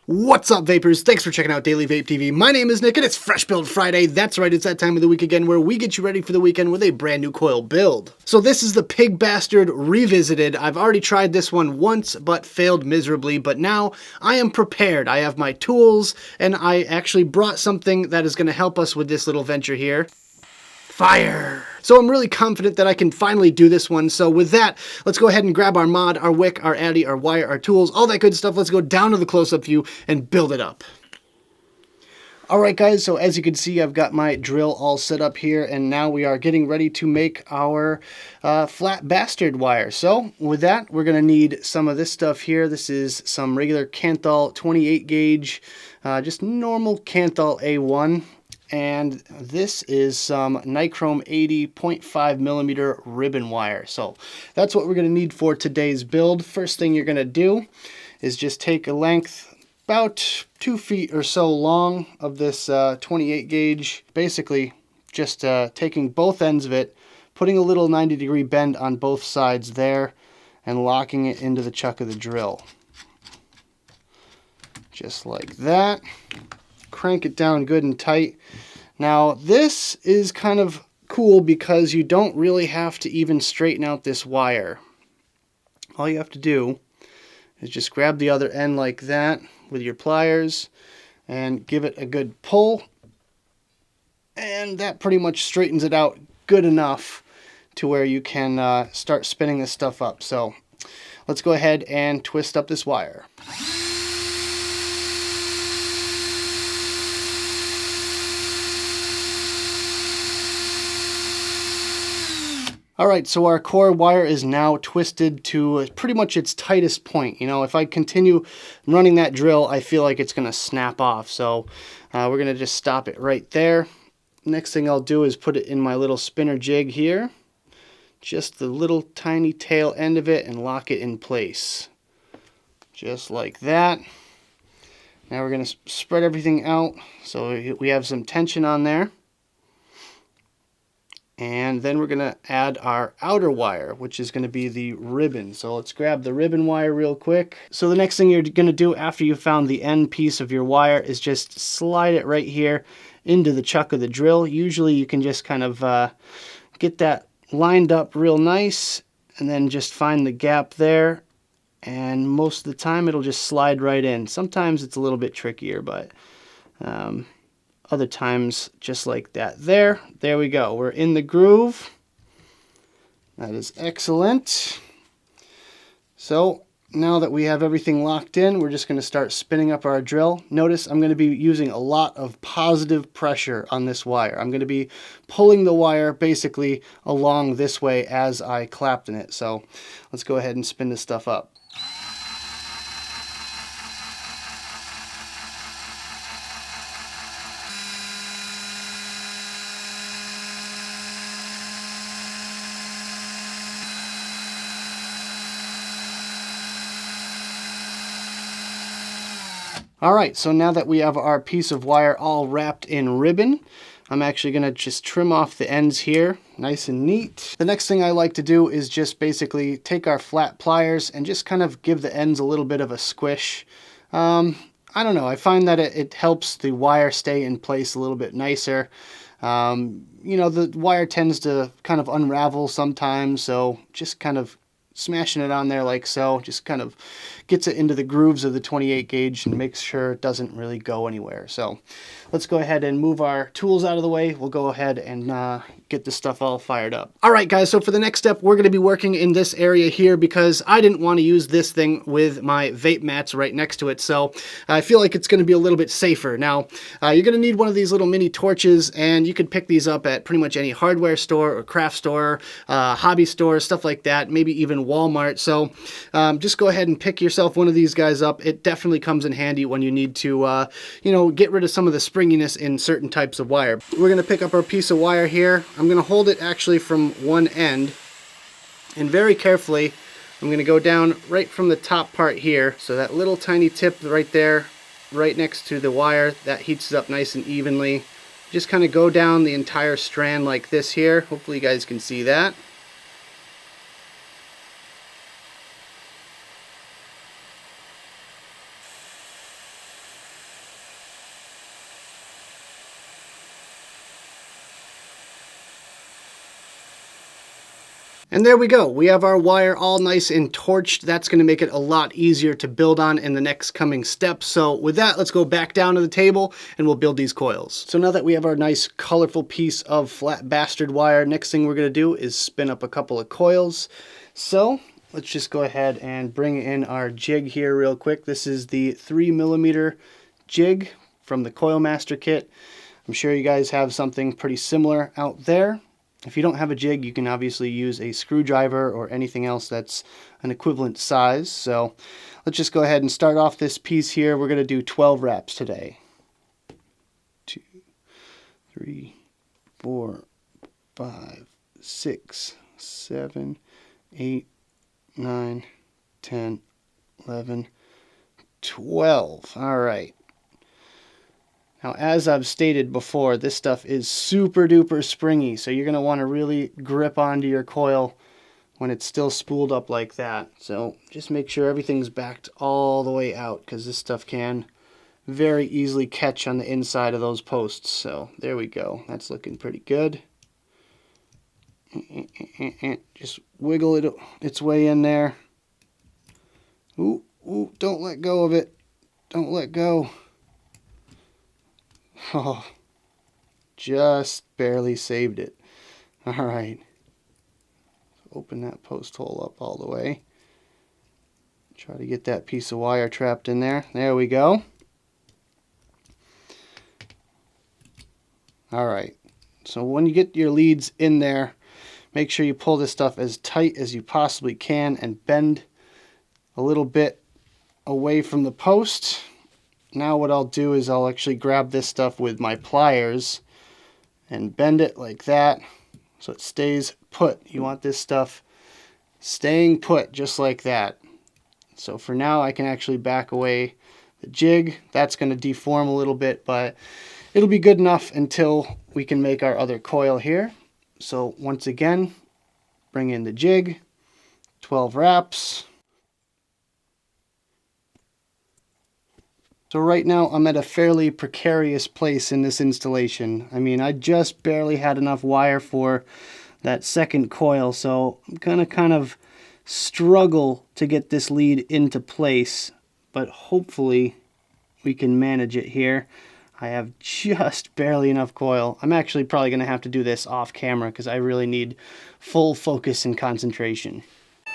What's up, vapors? Thanks for checking out Daily Vape TV. My name is Nick, and it's Fresh Build Friday. That's right, it's that time of the week again where we get you ready for the weekend with a brand new coil build. So this is the Pig Bastard Revisited. I've already tried this one once, but failed miserably, but now I am prepared. I have my tools, and I actually brought something that is going to help us with this little venture here. Fire! So I'm really confident that I can finally do this one. So with that, let's go ahead and grab our mod, our wick, our addy, our wire, our tools, all that good stuff. Let's go down to the close-up view and build it up. Alright guys, so as you can see, I've got my drill all set up here, and now we are getting ready to make our flat bastard wire. So with that, we're going to need some of this stuff here. This is some regular Kanthal 28 gauge, just normal Kanthal A1. And this is some Nichrome 80 0.5 millimeter ribbon wire. So that's what we're going to need for today's build. First thing you're going to do is just take a length about 2 feet or so long of this 28 gauge. Basically just taking both ends of it, putting a little 90-degree bend on both sides there, and locking it into the chuck of the drill. Just like that. Crank it down good and tight. Now this is kind of cool because you don't really have to even straighten out this wire. All you have to do is just grab the other end like that with your pliers and give it a good pull, and that pretty much straightens it out good enough to where you can start spinning this stuff up. So let's go ahead and twist up this wire. Alright, so our core wire is now twisted to pretty much its tightest point. You know, if I continue running that drill, I feel like it's going to snap off. So we're going to just stop it right there. Next thing I'll do is put it in my little spinner jig here. Just the little tiny tail end of it, and lock it in place. Just like that. Now we're going to spread everything out so we have some tension on there. And then we're going to add our outer wire, which is going to be the ribbon. So let's grab the ribbon wire real quick. So the next thing you're going to do after you found the end piece of your wire is just slide it right here into the chuck of the drill. Usually you can just kind of get that lined up real nice, and then just find the gap there. And most of the time it'll just slide right in. Sometimes it's a little bit trickier, but other times just like that. There we go. We're in the groove. That is excellent. So now that we have everything locked in, we're just going to start spinning up our drill. Notice I'm going to be using a lot of positive pressure on this wire. I'm going to be pulling the wire basically along this way as I clapped in it. So let's go ahead and spin this stuff up. Alright, so now that we have our piece of wire all wrapped in ribbon, I'm actually going to just trim off the ends here, nice and neat. The next thing I like to do is just basically take our flat pliers and just kind of give the ends a little bit of a squish. I don't know, I find that it helps the wire stay in place a little bit nicer. You know, the wire tends to kind of unravel sometimes, so just kind of smashing it on there like so just kind of gets it into the grooves of the 28 gauge and makes sure it doesn't really go anywhere. So let's go ahead and move our tools out of the way. We'll go ahead and get this stuff all fired up. Alright guys, so for the next step, we're going to be working in this area here because I didn't want to use this thing with my vape mats right next to it. So I feel like it's going to be a little bit safer. Now, you're going to need one of these little mini torches, and you can pick these up at pretty much any hardware store or craft store, hobby store, stuff like that, maybe even Walmart. So just go ahead and pick yourself one of these guys up. It definitely comes in handy when you need to, you know, get rid of some of the springiness in certain types of wire. We're going to pick up our piece of wire here. I'm going to hold it actually from one end, and very carefully I'm going to go down right from the top part here. So that little tiny tip right there, right next to the wire, that heats it up nice and evenly. Just kind of go down the entire strand like this here. Hopefully you guys can see that. And there we go. We have our wire all nice and torched. That's going to make it a lot easier to build on in the next coming steps. So with that, let's go back down to the table and we'll build these coils. So now that we have our nice colorful piece of flat bastard wire, next thing we're going to do is spin up a couple of coils. So let's just go ahead and bring in our jig here real quick. This is the 3mm jig from the Coil Master kit. I'm sure you guys have something pretty similar out there. If you don't have a jig, you can obviously use a screwdriver or anything else that's an equivalent size. So let's just go ahead and start off this piece here. We're going to do 12 wraps today. 2, 3, 4, 5, 6, 7, 8, 9, 10, 11, 12. All right. Now, as I've stated before, this stuff is super duper springy, so you're going to want to really grip onto your coil when it's still spooled up like that. So just make sure everything's backed all the way out, because this stuff can very easily catch on the inside of those posts. So there we go. That's looking pretty good. Just wiggle it its way in there. Ooh, ooh, don't let go of it. Don't let go. Oh, just barely saved it. All right. Open that post hole up all the way. Try to get that piece of wire trapped in there. There we go. All right. So when you get your leads in there, make sure you pull this stuff as tight as you possibly can and bend a little bit away from the post. Now what I'll do is I'll actually grab this stuff with my pliers and bend it like that so it stays put. You want this stuff staying put just like that. So for now I can actually back away the jig. That's going to deform a little bit, but it'll be good enough until we can make our other coil here. So once again, bring in the jig, 12 wraps. So right now I'm at a fairly precarious place in this installation. I mean, I just barely had enough wire for that second coil, so I'm gonna kind of struggle to get this lead into place, but hopefully we can manage it here. I have just barely enough coil. I'm actually probably gonna have to do this off camera because I really need full focus and concentration.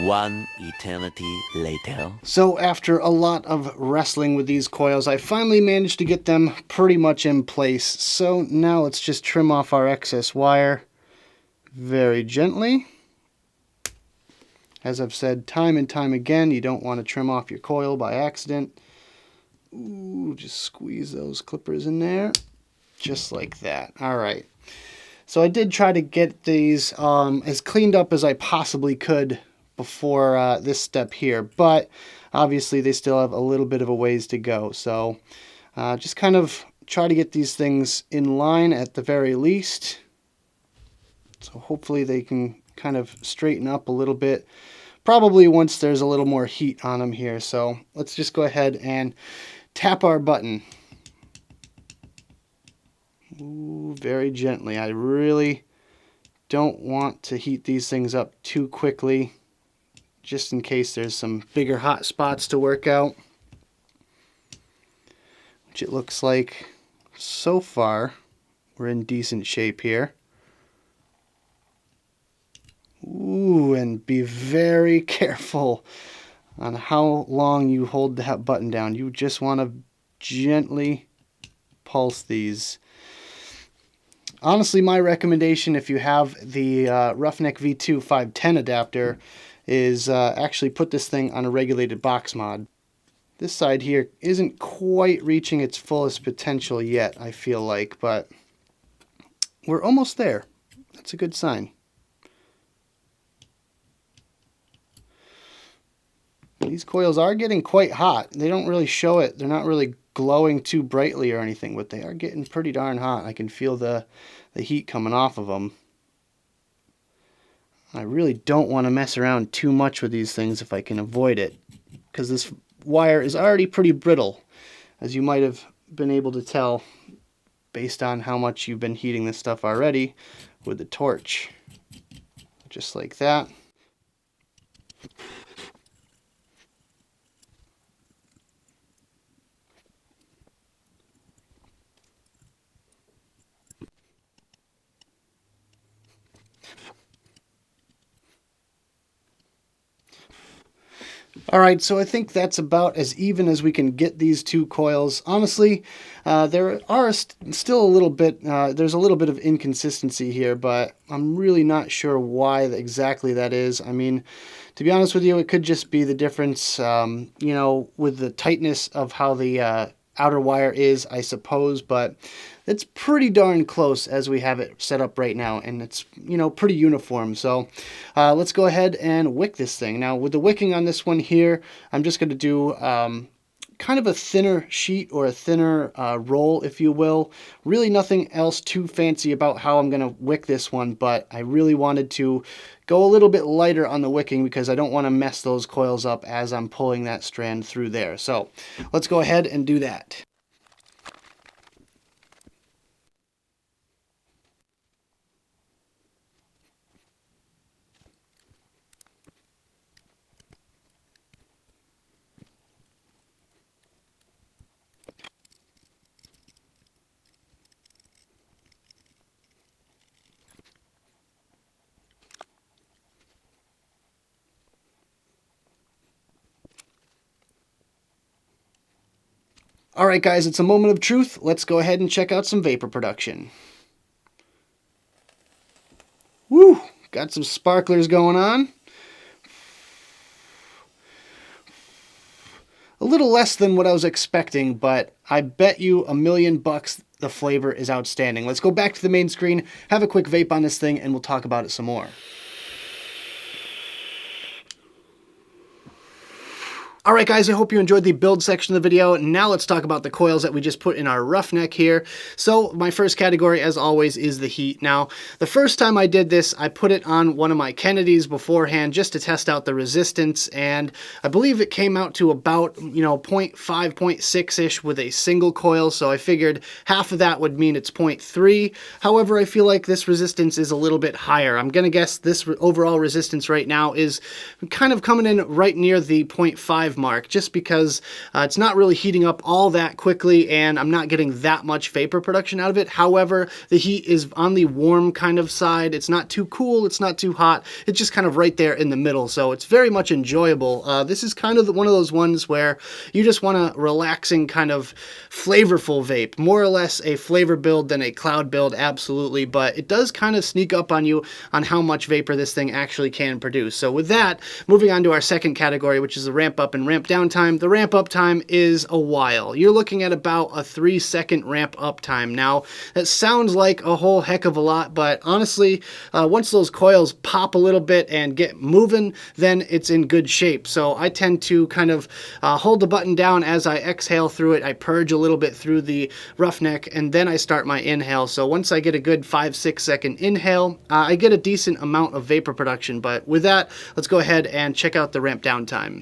One eternity later. So after a lot of wrestling with these coils, I finally managed to get them pretty much in place. So now let's just trim off our excess wire very gently. As I've said time and time again, you don't want to trim off your coil by accident. Ooh, just squeeze those clippers in there, just like that. All right. So I did try to get these as cleaned up as I possibly could before this step here, but obviously they still have a little bit of a ways to go. So just kind of try to get these things in line at the very least. So hopefully they can kind of straighten up a little bit, probably once there's a little more heat on them here. So let's just go ahead and tap our button. Ooh, very gently. I really don't want to heat these things up too quickly, just in case there's some bigger hot spots to work out, which it looks like so far we're in decent shape here. Ooh, and be very careful on how long you hold that button down. You just want to gently pulse these. Honestly, my recommendation, if you have the Roughneck V2 510 adapter, is actually put this thing on a regulated box mod. This side here isn't quite reaching its fullest potential yet, I feel like, but we're almost there. That's a good sign. These coils are getting quite hot. They don't really show it. They're not really glowing too brightly or anything, but they are getting pretty darn hot. I can feel the heat coming off of them. I really don't want to mess around too much with these things if I can avoid it, because this wire is already pretty brittle, as you might have been able to tell based on how much you've been heating this stuff already with the torch. Just like that. All right, so I think that's about as even as we can get these two coils. Honestly, there are still a little bit, there's a little bit of inconsistency here, but I'm really not sure why exactly that is. I mean, to be honest with you, it could just be the difference, you know, with the tightness of how the outer wire is, I suppose, but it's pretty darn close as we have it set up right now, and it's, you know, pretty uniform. So let's go ahead and wick this thing. Now, with the wicking on this one here, I'm just going to do kind of a thinner sheet or a thinner roll, if you will. Really nothing else too fancy about how I'm going to wick this one, but I really wanted to go a little bit lighter on the wicking because I don't want to mess those coils up as I'm pulling that strand through there. So let's go ahead and do that. All right, guys, it's a moment of truth. Let's go ahead and check out some vapor production. Woo! Got some sparklers going on. A little less than what I was expecting, but I bet you $1,000,000 the flavor is outstanding. Let's go back to the main screen, have a quick vape on this thing, and we'll talk about it some more. All right, guys, I hope you enjoyed the build section of the video. Now let's talk about the coils that we just put in our roughneck here. So my first category, as always, is the heat. Now, the first time I did this, I put it on one of my Kennedys beforehand just to test out the resistance, and I believe it came out to about, you know, 0.5, 0.6-ish with a single coil, so I figured half of that would mean it's 0.3. However, I feel like this resistance is a little bit higher. I'm gonna guess this overall resistance right now is kind of coming in right near the 0.5 mark, just because it's not really heating up all that quickly and I'm not getting that much vapor production out of it. However, the heat is on the warm kind of side. It's not too cool, it's not too hot, it's just kind of right there in the middle, so it's very much enjoyable. This is kind of one of those ones where you just want a relaxing kind of flavorful vape, more or less a flavor build than a cloud build, absolutely, but it does kind of sneak up on you on how much vapor this thing actually can produce. So with that, moving on to our second category, which is the ramp up and ramp down time. The ramp up time is a while. You're looking at about a 3-second ramp up time. Now, that sounds like a whole heck of a lot, but honestly, once those coils pop a little bit and get moving, then it's in good shape. So I tend to kind of hold the button down as I exhale through it. I purge a little bit through the roughneck, and then I start my inhale. So once I get a good 5-6 second inhale, I get a decent amount of vapor production. But with that, let's go ahead and check out the ramp down time.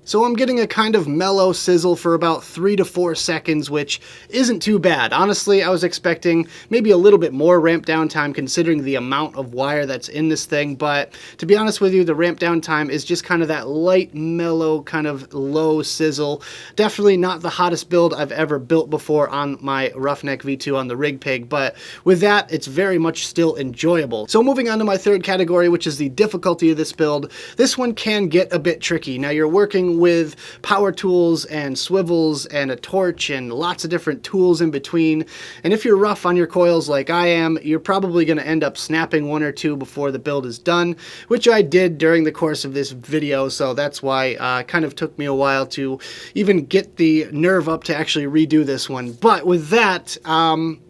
So I'm getting a kind of mellow sizzle for about 3 to 4 seconds, which isn't too bad. Honestly, I was expecting maybe a little bit more ramp down time considering the amount of wire that's in this thing, but to be honest with you, the ramp down time is just kind of that light, mellow, kind of low sizzle. Definitely not the hottest build I've ever built before on my Roughneck V2 on the Rig Pig, but with that, it's very much still enjoyable. So moving on to my third category, which is the difficulty of this build. This one can get a bit tricky. Now you're working with power tools and swivels and a torch and lots of different tools in between, and if you're rough on your coils like I am, you're probably going to end up snapping one or two before the build is done, which I did during the course of this video, so that's why it kind of took me a while to even get the nerve up to actually redo this one. But with that,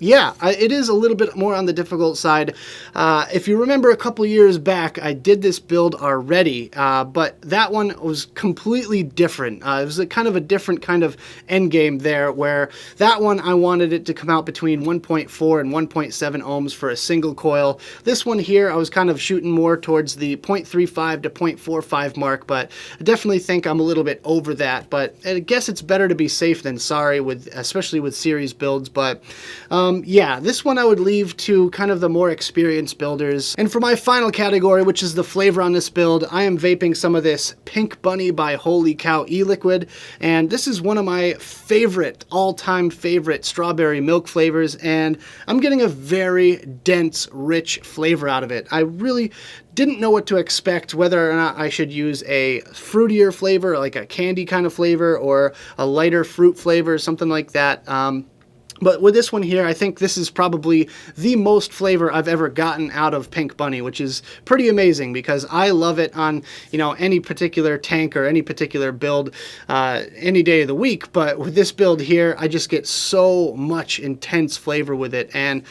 yeah, it is a little bit more on the difficult side. If you remember a couple years back, I did this build already, but that one was completely really different. It was a kind of different end game there, where that one I wanted it to come out between 1.4 and 1.7 ohms for a single coil. This one here I was kind of shooting more towards the 0.35 to 0.45 mark, but I definitely think I'm a little bit over that. But I guess it's better to be safe than sorry, especially with series builds. But yeah, this one I would leave to kind of the more experienced builders. And for my final category, which is the flavor on this build, I am vaping some of this Pink Bunny by Holy Cow e-liquid, and this is one of my favorite, all-time favorite strawberry milk flavors, and I'm getting a very dense, rich flavor out of it. I really didn't know what to expect, whether or not I should use a fruitier flavor, like a candy kind of flavor, or a lighter fruit flavor, something like that. But with this one here, I think this is probably the most flavor I've ever gotten out of Pink Bunny, which is pretty amazing because I love it on, you know, any particular tank or any particular build any day of the week. But with this build here, I just get so much intense flavor with it, and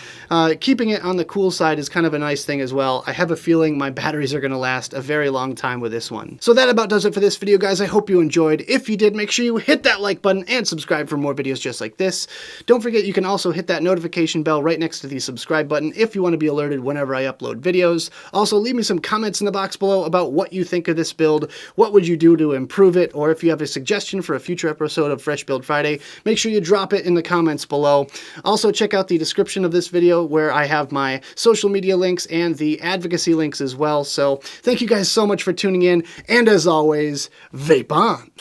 keeping it on the cool side is kind of a nice thing as well. I have a feeling my batteries are going to last a very long time with this one. So that about does it for this video, guys. I hope you enjoyed. If you did, make sure you hit that like button and subscribe for more videos just like this. Don't forget, you can also hit that notification bell right next to the subscribe button if you want to be alerted whenever I upload videos. Also, leave me some comments in the box below about what you think of this build. What would you do to improve it? Or if you have a suggestion for a future episode of Fresh Build Friday, make sure you drop it in the comments below. Also, check out the description of this video where I have my social media links and the advocacy links as well. So thank you guys so much for tuning in, and as always, vape on!